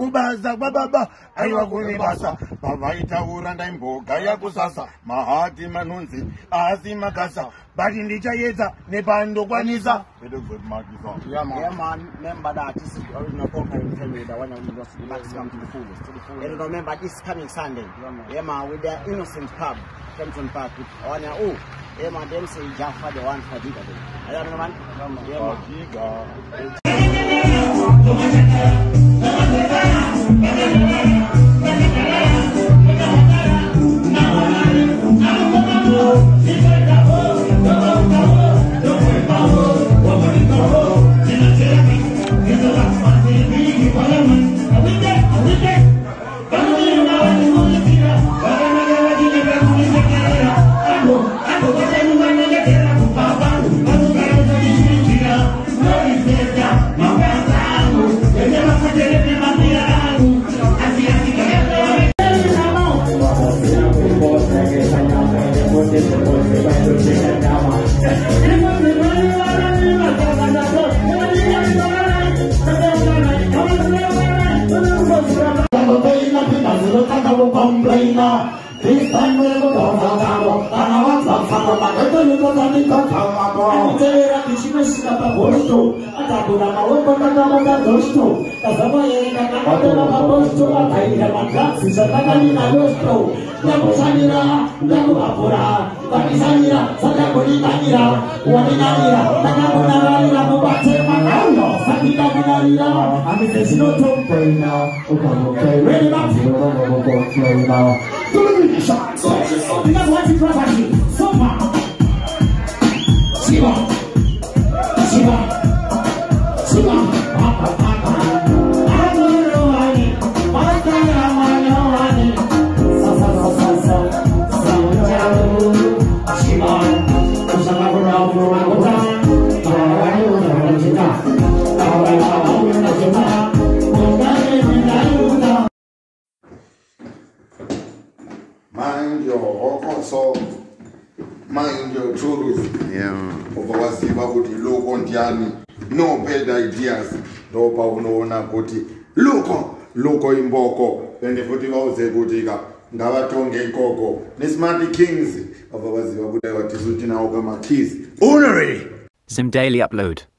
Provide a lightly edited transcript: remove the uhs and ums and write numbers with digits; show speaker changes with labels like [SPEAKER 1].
[SPEAKER 1] kubasa kwababa aiwa kunibasa vavaitaura ndaimboga yakusasa mahati manunzi asi makasa but ndichayedza nepandokwanisa.
[SPEAKER 2] Yeah, man. Remember that this is the original conquering family, the one that will just maximum to the fullest. And remember this coming Sunday. Yeah, man, with their innocent pub, Kempton Park. Yeah, man, them say Jaffa the one for Giga. I don't know, man. Yeah,
[SPEAKER 3] this time we will go down, and I want some fun. I don't know what I'm going to mind your also mind your truth. Waziva kuti loko ndiani no bad ideas ndopa unoona kuti loko imboko ende futhi vauze kuti ngavatonge ikoko nesmart kings waziva kuti vatizotina oka keys.
[SPEAKER 4] Zim Daily Upload.